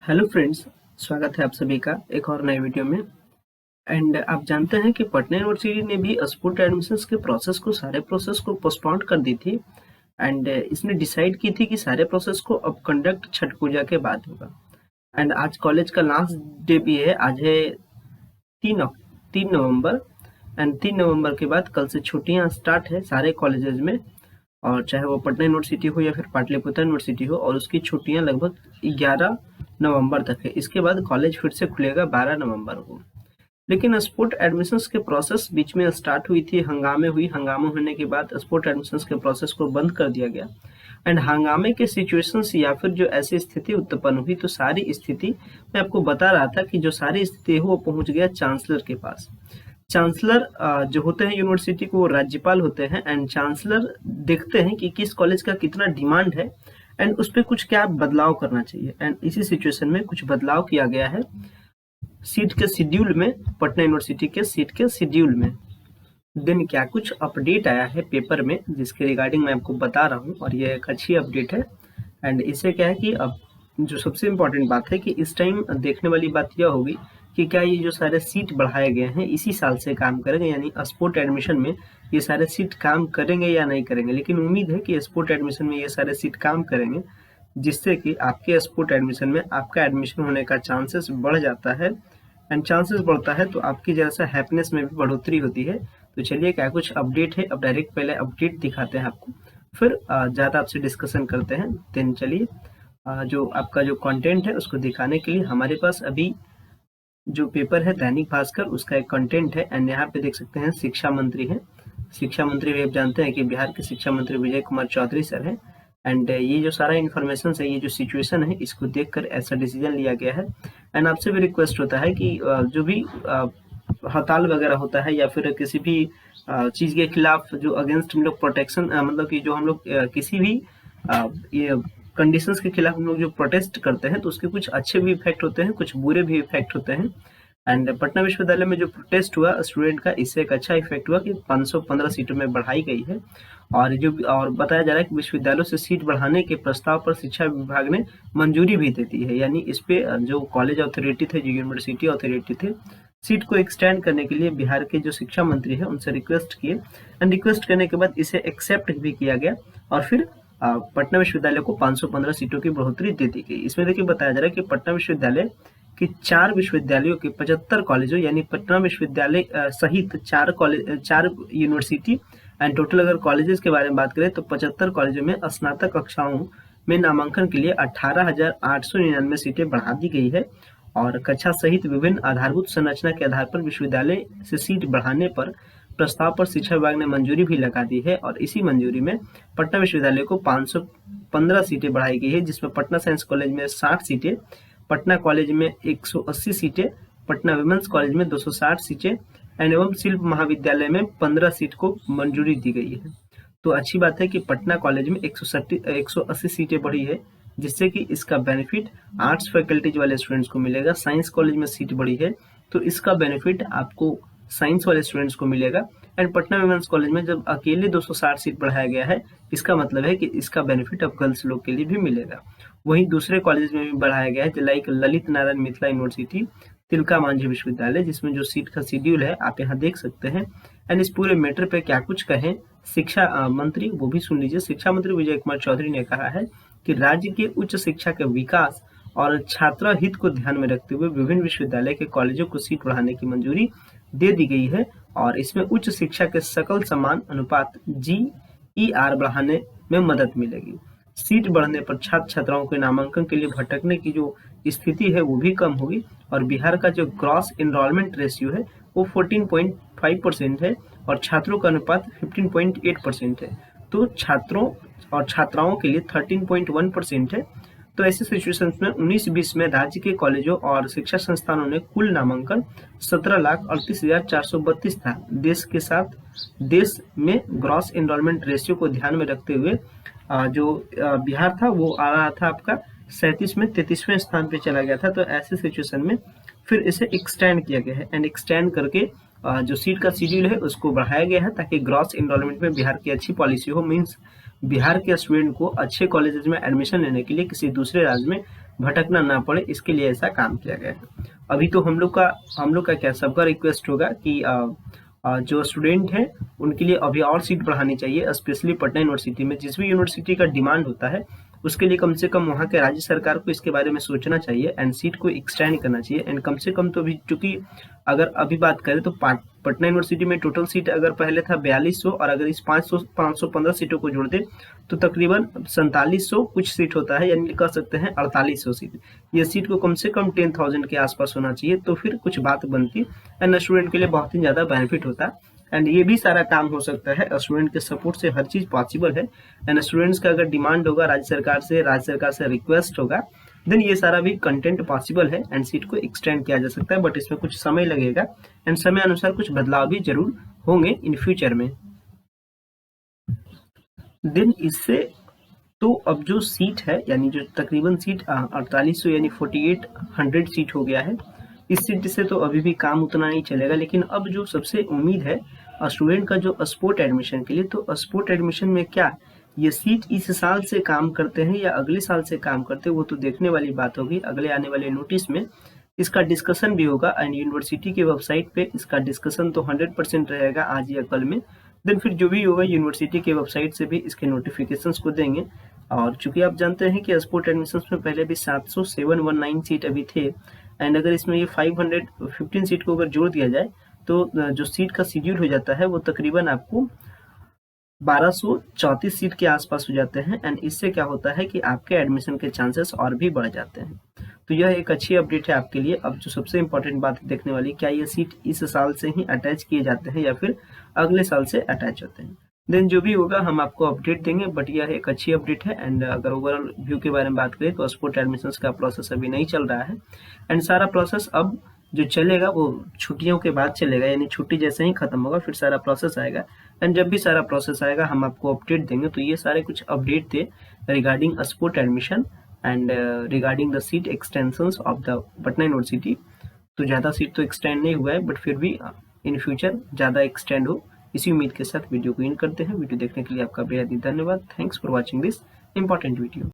Hello friends, स्वागत है आप सभी का एक और नए वीडियो में। एंड आप जानते हैं कि पटना यूनिवर्सिटी ने भी स्पोर्ट एडमिशन्स के सारे प्रोसेस को पोस्टपोन कर दी थी। एंड इसने डिसाइड की थी कि सारे प्रोसेस को अब कंडक्ट छठ पूजा के बाद होगा। एंड आज कॉलेज का लास्ट डे भी है। आज है 3 नवंबर। एंड 3 नवंबर के बाद कल से छुट्टियां स्टार्ट है सारे कॉलेजेस में, और चाहे वो पटना यूनिवर्सिटी हो या फिर पाटलिपुत्र यूनिवर्सिटी हो, और उसकी छुट्टियां लगभग 11 नवंबर तक है। इसके बाद कॉलेज फिर से खुलेगा 12 नवंबर को। लेकिन स्पोर्ट एडमिशन्स के प्रोसेस बीच में स्टार्ट हुई थी, हंगामा होने के बाद स्पोर्ट एडमिशन्स के प्रोसेस को बंद कर दिया गया। एंड हंगामे के सिचुएशंस या फिर जो ऐसी स्थिति उत्पन्न हुई, तो सारी स्थिति मैं आपको बता रहा था कि जो सारी स्थिति है वो पहुंच गया चांसलर के पास। चांसलर जो होते हैं यूनिवर्सिटी को, वो राज्यपाल होते हैं। एंड चांसलर देखते हैं कि किस कॉलेज का कितना डिमांड है एंड उस पर कुछ क्या बदलाव करना चाहिए। एंड इसी सिचुएशन में कुछ बदलाव किया गया है सीट के शेड्यूल में, पटना यूनिवर्सिटी के सीट के शेड्यूल में। देन क्या कुछ अपडेट आया है पेपर में, जिसके रिगार्डिंग मैं आपको बता रहा हूँ, और ये एक अच्छी अपडेट है। एंड इससे क्या है कि अब जो सबसे इम्पोर्टेंट बात है कि इस टाइम देखने वाली बात यह होगी कि क्या ये जो सारे सीट बढ़ाए गए हैं इसी साल से काम करेंगे, यानी स्पोर्ट एडमिशन में ये सारे सीट काम करेंगे या नहीं करेंगे। लेकिन उम्मीद है कि स्पोर्ट एडमिशन में ये सारे सीट काम करेंगे, जिससे कि आपके स्पोर्ट एडमिशन में आपका एडमिशन होने का चांसेस बढ़ जाता है। एंड चांसेस बढ़ता है तो आपकी जरा सा हैप्पीनेस में भी बढ़ोतरी होती है। तो चलिए क्या कुछ अपडेट है, अब डायरेक्ट पहले अपडेट दिखाते हैं आपको, फिर ज़्यादा आपसे डिस्कशन करते हैं। देन चलिए जो आपका जो कंटेंट है उसको दिखाने के लिए हमारे पास अभी जो पेपर है दैनिक भास्कर, उसका एक कंटेंट है। एंड यहाँ पे देख सकते हैं शिक्षा मंत्री है। शिक्षा मंत्री भी आप जानते हैं कि बिहार के शिक्षा मंत्री विजय कुमार चौधरी सर है। एंड ये जो सारा इन्फॉर्मेशन है, ये जो सिचुएशन है, इसको देखकर ऐसा डिसीजन लिया गया है। एंड आपसे भी रिक्वेस्ट होता है कि जो भी हड़ताल वगैरह होता है या फिर किसी भी चीज़ के खिलाफ जो अगेंस्ट हम लोग प्रोटेक्शन, मतलब कि जो हम लोग किसी भी ये कंडीशंस के खिलाफ हम लोग जो प्रोटेस्ट करते हैं, तो उसके कुछ अच्छे भी इफेक्ट होते हैं, कुछ बुरे भी इफेक्ट होते हैं। एंड पटना विश्वविद्यालय में जो प्रोटेस्ट हुआ स्टूडेंट का, इससे एक अच्छा इफेक्ट हुआ कि 515 सीटों में बढ़ाई गई है। और बताया जा रहा है कि विश्वविद्यालयों से सीट बढ़ाने के प्रस्ताव पर शिक्षा विभाग ने मंजूरी भी दे दी है। यानी इस पे जो कॉलेज अथॉरिटी थे, जो यूनिवर्सिटी अथॉरिटी थे, सीट को एक्सटेंड करने के लिए बिहार के जो शिक्षा मंत्री है उनसे रिक्वेस्ट किए। एंड रिक्वेस्ट करने के बाद इसे एक्सेप्ट भी किया गया, और फिर पटना विश्वविद्यालय को 515 सीटों की बढ़ोतरी दे दी गई। इसमें देखिए बताया जा रहा है कि पटना विश्वविद्यालय कि 4 विश्वविद्यालयों के 75 कॉलेजों, यानी पटना विश्वविद्यालय सहित 4 यूनिवर्सिटी एंड टोटल अगर कॉलेजेस के बारे में बात करें तो 75 कॉलेजों में स्नातक कक्षाओं में नामांकन के लिए 18,899 सीटें बढ़ा दी गई है। और कक्षा सहित विभिन्न आधारभूत संरचना के आधार पर विश्वविद्यालय से सीट बढ़ाने पर प्रस्ताव पर शिक्षा विभाग ने मंजूरी भी लगा दी है। और इसी मंजूरी में पटना विश्वविद्यालय को 515 सीटें बढ़ाई गई है, जिसमें पटना साइंस कॉलेज में 60 सीटें, पटना कॉलेज में 180 सीटें, पटना विमेंस कॉलेज में 260 सीटें एंड एवं शिल्प महाविद्यालय में 15 सीट को मंजूरी दी गई है। तो अच्छी बात है कि पटना कॉलेज में 180 सीटें बढ़ी है, जिससे कि इसका बेनिफिट आर्ट्स फैकल्टीज वाले स्टूडेंट्स को मिलेगा। साइंस कॉलेज में सीट बढ़ी है तो इसका बेनिफिट आपको साइंस वाले स्टूडेंट्स को मिलेगा। एंड पटना विमेंस कॉलेज में जब अकेले 260 सीट बढ़ाया गया है, इसका मतलब है कि इसका बेनिफिट अब गर्ल्स लोग के लिए भी मिलेगा। वहीं दूसरे कॉलेज में भी बढ़ाया गया है, लाइक ललित नारायण मिथिला यूनिवर्सिटी, तिलका मांझी विश्वविद्यालय, जिसमें जो सीट का शेड्यूल है आप यहाँ देख सकते हैं। एंड इस पूरे मैटर पे क्या कुछ कहें शिक्षा मंत्री, वो भी सुन लीजिए। शिक्षा मंत्री विजय कुमार चौधरी ने कहा है कि राज्य के उच्च शिक्षा के विकास और छात्र हित को ध्यान में रखते हुए विभिन्न विश्वविद्यालय के कॉलेजों को सीट बढ़ाने की मंजूरी दे दी गई है, और इसमें उच्च शिक्षा के सकल समान अनुपात GER बढ़ाने में मदद मिलेगी। सीट बढ़ने पर छात्र छात्राओं के नामांकन के लिए भटकने की जो स्थिति है वो भी कम होगी, और बिहार का जो ग्रॉस एनरोलमेंट रेशियो है वो 14.5% है और छात्रों का अनुपात 15.8% है। तो छात्रों और छात्राओं के लिए 13.1% है। तो ऐसे सिचुएशंस में 19-20 में राज्य के कॉलेजों और शिक्षा संस्थानों ने कुल नामांकन 17,38,432 था। देश में ग्रॉस एनरोलमेंट रेशियो को ध्यान में रखते हुए जो बिहार था वो आ रहा था आपका 37 में 33वें स्थान पे चला गया था। तो ऐसे सिचुएशन में फिर इसे एक्सटेंड किया गया है, एंड एक्सटेंड करके जो सीट का शेड्यूल है उसको बढ़ाया गया है, ताकि ग्रॉस एनरोलमेंट में बिहार की अच्छी पॉलिसी हो। मीन्स बिहार के स्टूडेंट को अच्छे कॉलेजेस में एडमिशन लेने के लिए किसी दूसरे राज्य में भटकना ना पड़े, इसके लिए ऐसा काम किया गया है। अभी तो हम लोग का क्या सबका रिक्वेस्ट होगा कि जो स्टूडेंट हैं उनके लिए अभी और सीट बढ़ानी चाहिए, स्पेशली पटना यूनिवर्सिटी में। जिस भी यूनिवर्सिटी का डिमांड होता है उसके लिए कम से कम वहाँ के राज्य सरकार को इसके बारे में सोचना चाहिए एंड सीट को एक्सटेंड करना चाहिए। एंड कम से कम तो अभी चूंकि अगर अभी बात करें तो पटना यूनिवर्सिटी में टोटल सीट अगर पहले था 4200 और अगर इस 515 सीटों को जोड़ दे तो तकरीबन 4700 कुछ सीट होता है, यानी कह सकते हैं 4800 सीट। ये सीट को कम से कम 10,000 के आसपास होना चाहिए तो फिर कुछ बात बनती एंड स्टूडेंट के लिए बहुत ही ज़्यादा बेनिफिट होता। एंड ये भी सारा काम हो सकता है, स्टूडेंट के सपोर्ट से हर चीज़ पॉसिबल है। एंड स्टूडेंट्स का अगर डिमांड होगा राज्य सरकार से रिक्वेस्ट होगा, देन ये सारा भी कंटेंट पॉसिबल है एंड सीट को एक्सटेंड किया जा सकता है। बट इसमें कुछ समय लगेगा एंड समय अनुसार कुछ बदलाव भी जरूर होंगे इन फ्यूचर में। देन इससे तो अब जो सीट है यानी जो तकरीबन सीट 4800 यानी 4800 सीट हो गया है, इस सीट से तो अभी भी काम उतना नहीं चलेगा। लेकिन अब जो सबसे उम्मीद है स्टूडेंट का जो स्पोर्ट एडमिशन के लिए, तो स्पोर्ट एडमिशन में क्या ये सीट इस साल से काम करते हैं या अगले साल से काम करते हैं, वो तो देखने वाली बात होगी। अगले आने वाले नोटिस में इसका डिस्कशन भी होगा एंड यूनिवर्सिटी के वेबसाइट पे इसका डिस्कशन तो 100% रहेगा आज या कल में। देन फिर जो भी होगा यूनिवर्सिटी के वेबसाइट से भी इसके नोटिफिकेशंस को देंगे। और चूंकि आप जानते हैं कि स्पोर्ट एडमिशंस में पहले भी 70719 सीट अभी थे एंड अगर इसमें ये 515 सीट को अगर जोड़ दिया जाए तो जो सीट का शेड्यूल हो जाता है वो तकरीबन आपको 1234 सीट के आसपास हो जाते हैं। एंड इससे क्या होता है कि आपके एडमिशन के चांसेस और भी बढ़ जाते हैं। तो यह एक अच्छी अपडेट है आपके लिए। अब जो सबसे इम्पोर्टेंट बात देखने वाली, क्या ये सीट इस साल से ही अटैच किए जाते हैं या फिर अगले साल से अटैच होते हैं। देन जो भी होगा हम आपको अपडेट देंगे, बट यह एक अच्छी अपडेट है। एंड अगर ओवरऑल व्यू के बारे में बात करें तो स्पोर्ट एडमिशंस का प्रोसेस अभी नहीं चल रहा है एंड सारा प्रोसेस अब जो चलेगा वो छुट्टियों के बाद चलेगा, यानी छुट्टी जैसे ही खत्म होगा फिर सारा प्रोसेस आएगा। एंड जब भी सारा प्रोसेस आएगा हम आपको अपडेट देंगे। तो ये सारे कुछ अपडेट थे regarding sport admission and regarding the seat extensions of the Patna university. तो ज़्यादा सीट तो एक्सटेंड नहीं हुआ है बट फिर भी इन फ्यूचर ज़्यादा एक्सटेंड हो, इसी उम्मीद के साथ वीडियो को इन करते हैं। वीडियो देखने के लिए आपका बेहद ही धन्यवाद। Thanks for watching this important video.